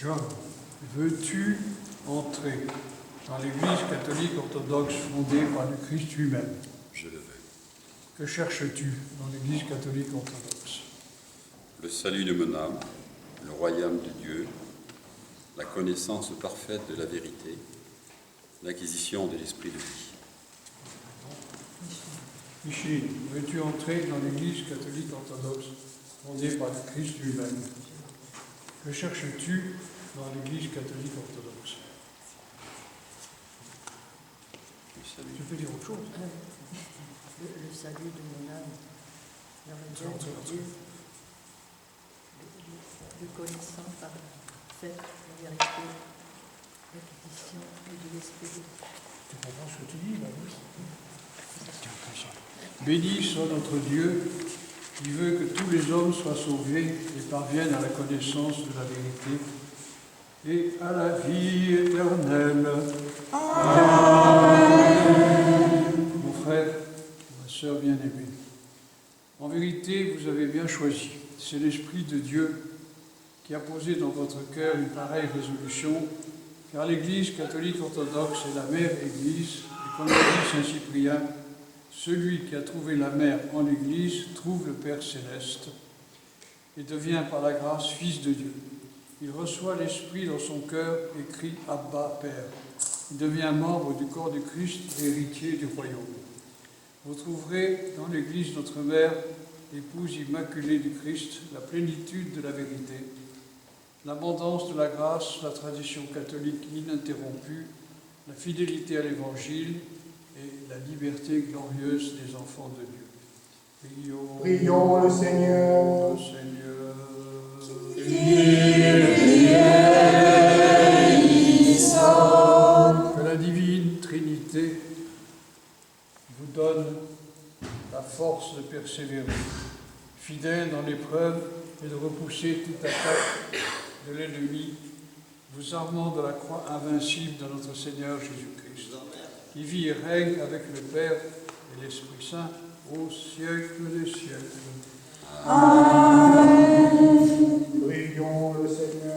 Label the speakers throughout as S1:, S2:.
S1: John, veux-tu entrer dans l'Église catholique orthodoxe fondée par le Christ lui-même?
S2: Je le veux.
S1: Que cherches-tu dans l'Église catholique orthodoxe?
S2: Le salut de mon âme, le royaume de Dieu, la connaissance parfaite de la vérité, l'acquisition de l'esprit de vie.
S1: Michel, veux-tu entrer dans l'Église catholique orthodoxe fondée par le Christ lui-même? Que cherches-tu dans l'Église catholique orthodoxe? Tu peux dire autre chose.
S3: Le salut de mon âme, la recherche de Dieu, le connaissant par fait la vérité, l'acquisition de l'esprit de Dieu.
S1: Tu comprends ce que tu dis, là, oui? Béni soit notre Dieu, qui veut que tous les hommes soient sauvés et parviennent à la connaissance de la vérité et à la vie éternelle. Amen. Mon frère, ma sœur bien-aimée, en vérité, vous avez bien choisi. C'est l'Esprit de Dieu qui a posé dans votre cœur une pareille résolution, car l'Église catholique orthodoxe est la mère Église, et comme l'a dit Saint Cyprien, celui qui a trouvé la mère en l'Église trouve le Père céleste et devient par la grâce fils de Dieu. Il reçoit l'Esprit dans son cœur et crie « Abba, Père ». Il devient membre du corps du Christ et héritier du royaume. Vous trouverez dans l'Église notre Mère, épouse immaculée du Christ, la plénitude de la vérité, l'abondance de la grâce, la tradition catholique ininterrompue, la fidélité à l'Évangile et la liberté glorieuse des enfants de Dieu.
S4: Prions le Seigneur.
S1: Le Seigneur. Que la divine Trinité vous donne la force de persévérer, fidèle dans l'épreuve et de repousser toute attaque de l'ennemi, vous armant de la croix invincible de notre Seigneur Jésus-Christ, qui vit et règne avec le Père et l'Esprit Saint au siècle des siècles.
S4: Amen. Prions le Seigneur.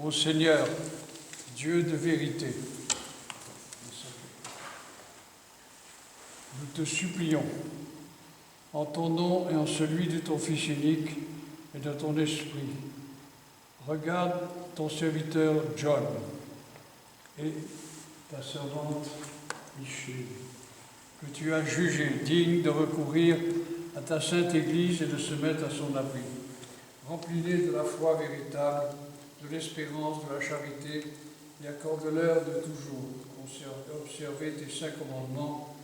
S1: Ô Seigneur, Dieu de vérité, nous te supplions, en ton nom et en celui de ton Fils unique et de ton Esprit, regarde ton serviteur John et ta servante Michel, que tu as jugé digne de recourir à ta sainte Église et de se mettre à son abri. Remplis-les de la foi véritable, de l'espérance, de la charité, et accorde-leur de toujours observer tes saints commandements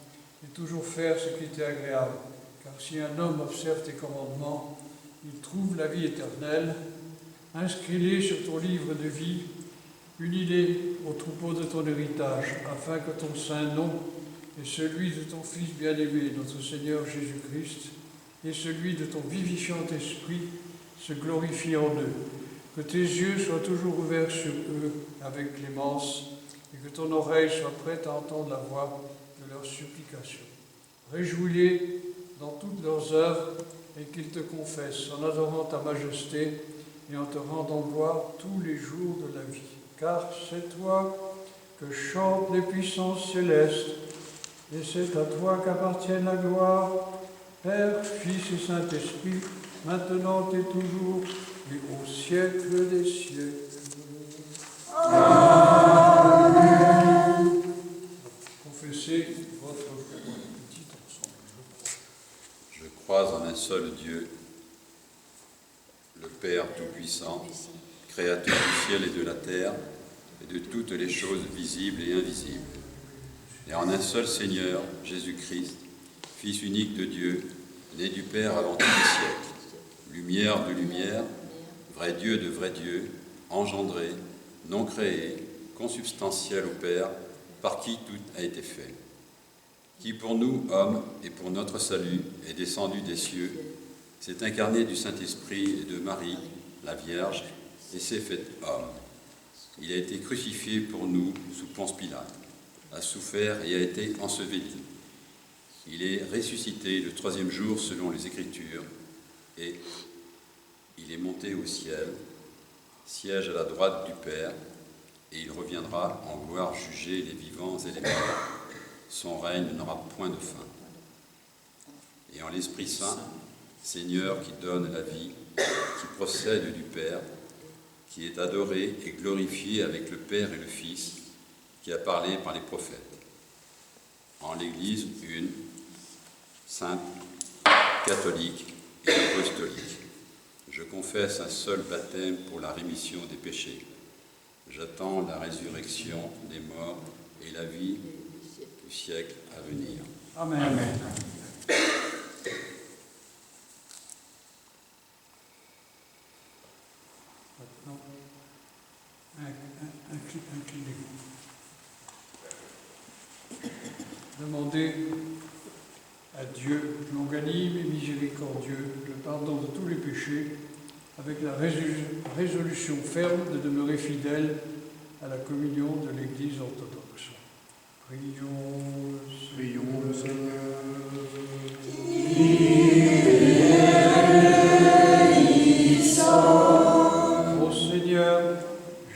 S1: et toujours faire ce qui t'est agréable. Car si un homme observe tes commandements, il trouve la vie éternelle. Inscris-les sur ton livre de vie, unis-les au troupeau de ton héritage, afin que ton saint nom et celui de ton Fils bien-aimé, notre Seigneur Jésus-Christ, et celui de ton vivifiant esprit se glorifient en eux. Que tes yeux soient toujours ouverts sur eux avec clémence, et que ton oreille soit prête à entendre la voix de leurs supplications. Réjouis-les dans toutes leurs œuvres, et qu'ils te confessent en adorant ta majesté et en te rendant gloire tous les jours de la vie. Car c'est toi que chantent les puissances célestes, et c'est à toi qu'appartient la gloire, Père, Fils et Saint-Esprit, maintenant et toujours, et au siècle des siècles. Amen. Confessez votre foi. Dites ensemble.
S2: Je crois en un seul Dieu, le Père Tout-Puissant, Créateur du ciel et de la terre, et de toutes les choses visibles et invisibles. Et en un seul Seigneur, Jésus-Christ, Fils unique de Dieu, né du Père avant tous les siècles, lumière de lumière, vrai Dieu de vrai Dieu, engendré, non créé, consubstantiel au Père, par qui tout a été fait, qui pour nous, hommes, et pour notre salut, est descendu des cieux, s'est incarné du Saint-Esprit et de Marie, la Vierge, et s'est fait homme. Il a été crucifié pour nous sous Ponce Pilate, a souffert et a été enseveli. Il est ressuscité le 3e jour selon les Écritures, et il est monté au ciel, siège à la droite du Père, et il reviendra en gloire juger les vivants et les morts. Son règne n'aura point de fin. Et en l'Esprit Saint, Seigneur qui donne la vie, qui procède du Père, qui est adoré et glorifié avec le Père et le Fils, qui a parlé par les prophètes. En l'Église une, sainte, catholique et apostolique. Je confesse un seul baptême pour la rémission des péchés. J'attends la résurrection des morts et la vie du siècle à venir.
S1: Amen.
S5: Amen.
S1: Maintenant, inclinez-vous. Demandez à Dieu, longanime et miséricordieux, le pardon de tous les péchés, avec la résolution ferme de demeurer fidèle à la communion de l'Église orthodoxe.
S4: Prions le Seigneur.
S1: Ô Seigneur,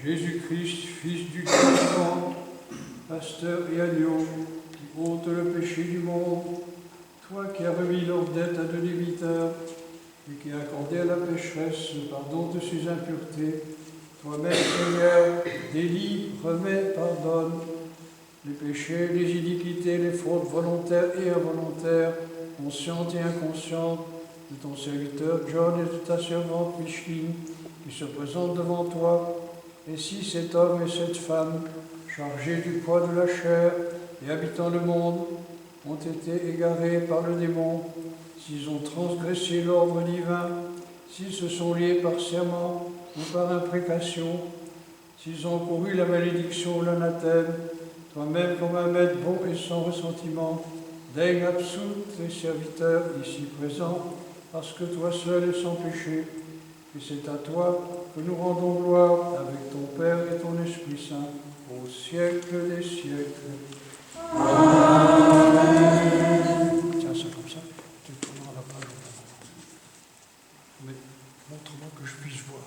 S1: Jésus-Christ, Fils du Dieu vivant, pasteur et agneau, qui ôte le péché du monde, toi qui as remis leurs dettes à deux débiteurs, et qui as accordé à la pécheresse le pardon de ses impuretés, toi-même, Seigneur, délie, remets, pardonne les péchés, les iniquités, les fautes volontaires et involontaires, conscientes et inconscientes, de ton serviteur John et de ta servante Micheline, qui se présentent devant toi. Et si cet homme et cette femme, chargés du poids de la chair et habitant le monde, ont été égarés par le démon, s'ils ont transgressé l'ordre divin, s'ils se sont liés par serment ou par imprécation, s'ils ont couru la malédiction ou l'anathème, toi-même comme un maître bon et sans ressentiment, daigne absoudre tes serviteurs ici présents, parce que toi seul es sans péché, et c'est à toi que nous rendons gloire avec ton Père et ton Esprit Saint, au siècle des siècles. Amen. Tiens, c'est comme ça, tu tourneras la page. Mais montre-moi que je puisse voir.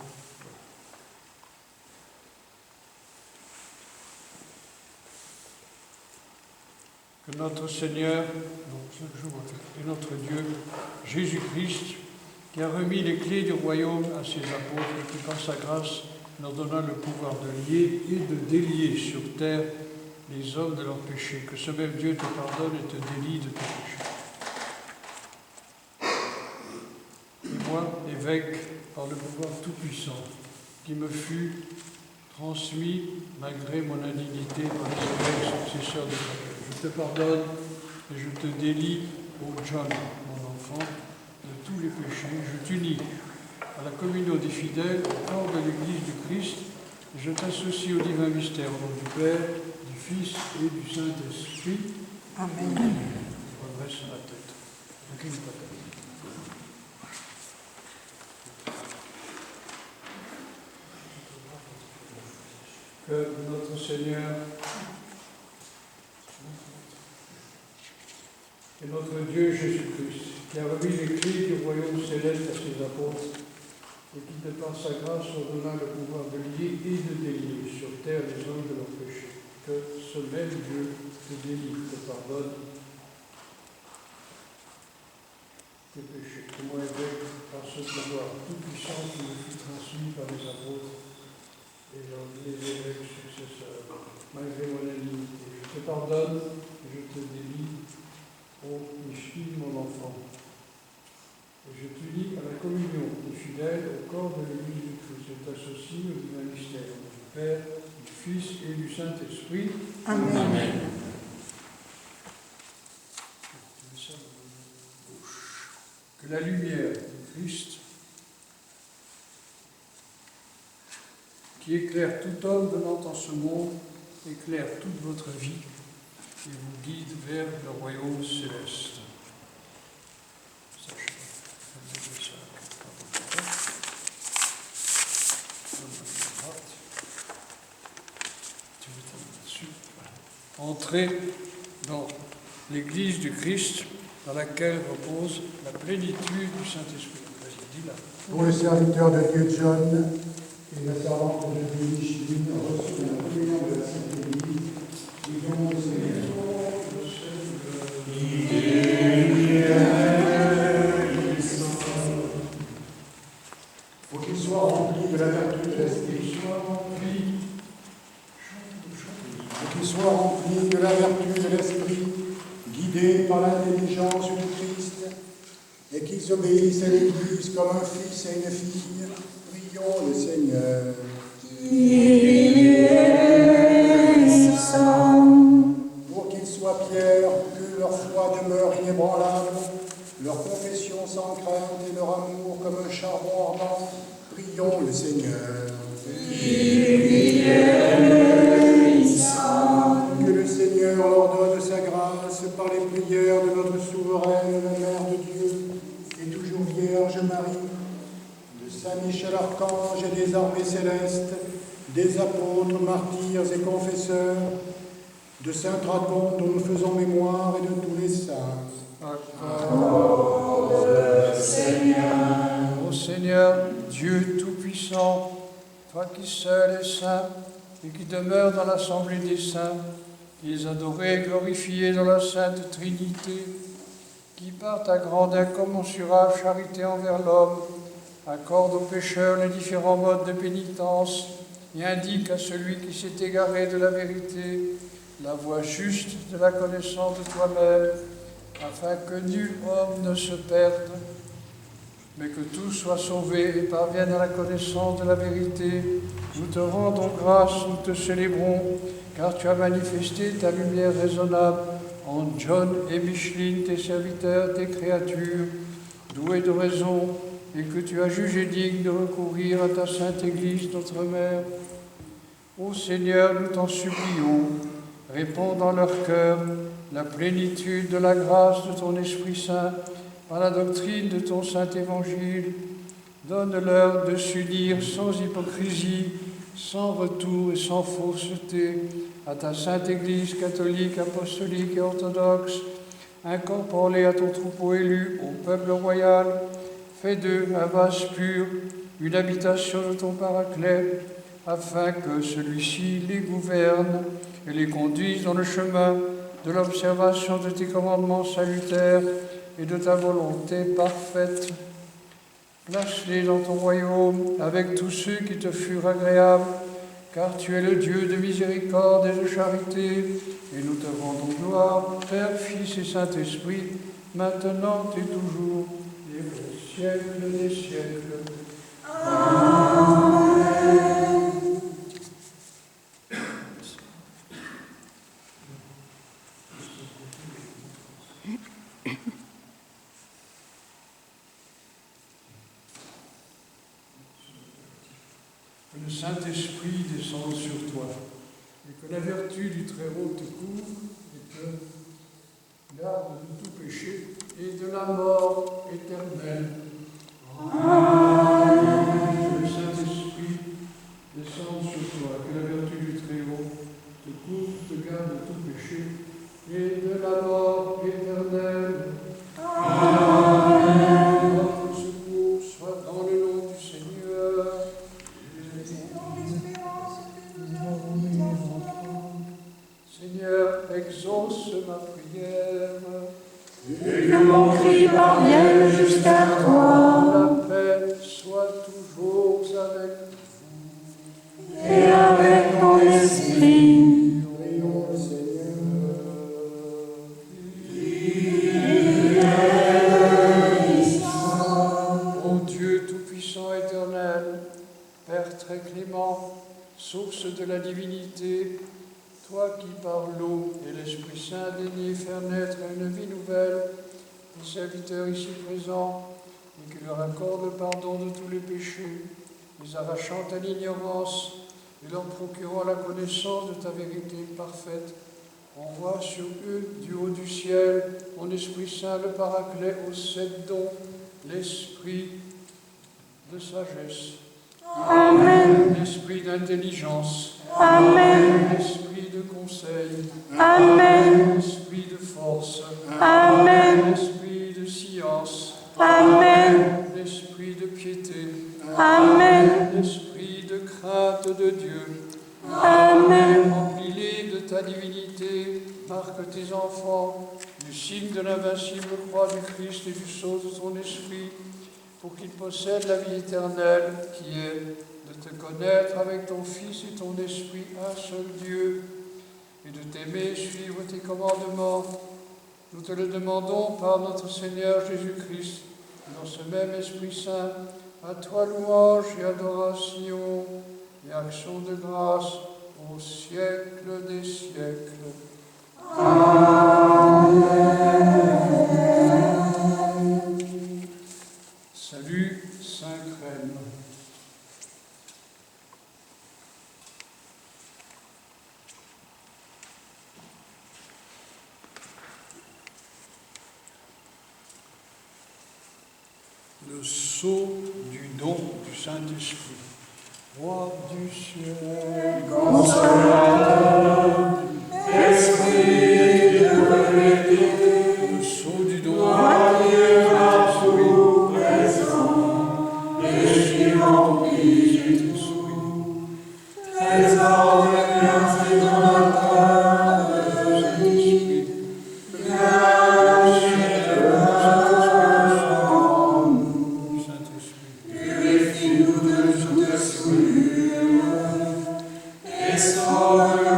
S1: Que notre Seigneur, et notre Dieu, Jésus-Christ, qui a remis les clés du royaume à ses apôtres et qui, par sa grâce, leur donna le pouvoir de lier et de délier sur terre les hommes de leurs péchés. Que ce même Dieu te pardonne et te délie de tes péchés. Et moi, évêque, par le pouvoir tout-puissant, qui me fut transmis, malgré mon indignité, par les évêques successeurs de Jacques, je te pardonne et je te délie, ô John, mon enfant, de tous les péchés. Je t'unis à la communion des fidèles, au corps de l'Église du Christ, et je t'associe au divin mystère au nom du Père, du Fils et du Saint-Esprit. Amen. Redresse la tête. Incline ta tête. Que notre Seigneur et notre Dieu Jésus-Christ, qui a remis les clés du royaume céleste à ses apôtres, et qui, de par sa grâce, ordonna le pouvoir de lier et de délier sur terre les hommes de leurs péchés, que ce même Dieu te délie, te pardonne tes péchés. Que moi, évêque, par ce pouvoir tout-puissant qui me fut transmis par les apôtres et les évêques successeurs, malgré mon indignité, je te pardonne et je te délie, ô Micheline, mon enfant. Et je t'unis à la communion des fidèles au corps de l'Église du Christ. Je t'associe au divin mystère du Père, du Fils et du Saint-Esprit. Amen. Amen. Que la lumière du Christ, qui éclaire tout homme venant en ce monde, éclaire toute votre vie et vous guide vers le royaume céleste. Entrez dans l'Église du Christ, dans laquelle repose la plénitude du Saint-Esprit. Vas-y, dis-la.
S4: Pour le serviteur de Dieu John et la servante de Dieu Micheline, reçu dans la communion de la Sainte Église, prions le Seigneur. Faut qu'il soit rempli de la vertu de l'Esprit. Faut qu'il soit rempli de la vertu de l'Esprit, guidé par l'intelligence du Christ, et qu'ils obéissent à l'Église comme un fils et une fille. Prions le Seigneur. Pour qu'ils soient pierres, que leur foi demeure inébranlable, leur confession sans crainte et leur amour comme un charbon ardent. Prions le Seigneur. Que le Seigneur leur donne sa grâce par les prières de notre souveraine, la Mère de Dieu, et toujours Vierge Marie, de Saint Michel Archange et des armées célestes, des apôtres, martyrs et confesseurs, de Saint Dragon dont nous faisons mémoire et de tous les saints.
S1: Ô Seigneur, Dieu Tout-Puissant, toi qui seul es saint et qui demeures dans l'assemblée des saints, qui es adoré et glorifié dans la Sainte Trinité, qui par ta grande incommensurable charité envers l'homme, accorde aux pécheurs les différents modes de pénitence et indique à celui qui s'est égaré de la vérité la voie juste de la connaissance de toi-même, afin que nul homme ne se perde, mais que tous soient sauvés et parviennent à la connaissance de la vérité. Nous te rendons grâce, nous te célébrons, car tu as manifesté ta lumière raisonnable en John et Micheline, tes serviteurs, tes créatures, doués de raison, et que tu as jugé digne de recourir à ta sainte Église, notre Mère. Ô Seigneur, nous t'en supplions, répands dans leur cœur la plénitude de la grâce de ton Esprit Saint, par la doctrine de ton Saint Évangile. Donne-leur de s'unir sans hypocrisie, sans retour et sans fausseté, à ta Sainte Église catholique, apostolique et orthodoxe, incorporée à ton troupeau élu, au peuple royal. Fais d'eux un vase pur, une habitation de ton Paraclet, afin que celui-ci les gouverne et les conduise dans le chemin de l'observation de tes commandements salutaires et de ta volonté parfaite. Place-les dans ton royaume avec tous ceux qui te furent agréables, car tu es le Dieu de miséricorde et de charité, et nous te rendons gloire, Père, Fils et Saint-Esprit, maintenant et toujours, et au siècle des siècles. Amen. Que le Saint-Esprit descende sur toi, et que la vertu du Très-Haut te couvre et te garde de tout péché et de la mort éternelle. Amen. Que le Saint-Esprit descende sur toi, que la vertu du Très-Haut te couvre, te garde de tout péché et de la mort éternelle. Amen. Notre secours soit dans le nom du Seigneur. Seigneur, exauce ma prière.
S5: Et que mon cri parvienne jusqu'à toi.
S1: La paix soit toujours avec vous.
S5: Et avec ton esprit.
S4: Prions le Seigneur.
S1: Ô Dieu tout-puissant éternel, Père très clément, source de la divinité, toi qui par l'eau et l'Esprit Saint daigné faire naître une vie nouvelle, tes serviteurs ici présents, et qui leur accorde le pardon de tous les péchés, les arrachant à l'ignorance et leur procurant la connaissance de ta vérité parfaite, envoie sur eux, du haut du ciel, ton Esprit Saint, le Paraclet, aux 7 dons, l'esprit de sagesse,
S5: Amen.
S1: l'esprit d'intelligence,
S5: Amen.
S1: l'esprit de conseil,
S5: Amen.
S1: l'esprit de force,
S5: Amen.
S1: l'esprit de science,
S5: Amen.
S1: l'esprit de piété,
S5: Amen.
S1: l'esprit de crainte de Dieu.
S5: Amen.
S1: Remplis-les de ta divinité, marque tes enfants du signe de l'invincible croix du Christ et du sceau de son esprit, pour qu'ils possèdent la vie éternelle, qui est de te connaître avec ton Fils et ton Esprit, un seul Dieu, et de t'aimer et suivre tes commandements. Nous te le demandons par notre Seigneur Jésus-Christ, dans ce même Esprit Saint, à toi louange et adoration et action de grâce au siècle des siècles. Salut, Sainte Reine. Le sceau du don du Saint-Esprit. Roi du ciel,
S5: Consolateur, Esprit de vérité,
S1: le sceau du don
S5: soyez partout présent, et qui remplit tout. Faites parvenir ainsi dans notre cœur de Saint-Esprit, grâce et de purifie-nous de toute souillure, et sauve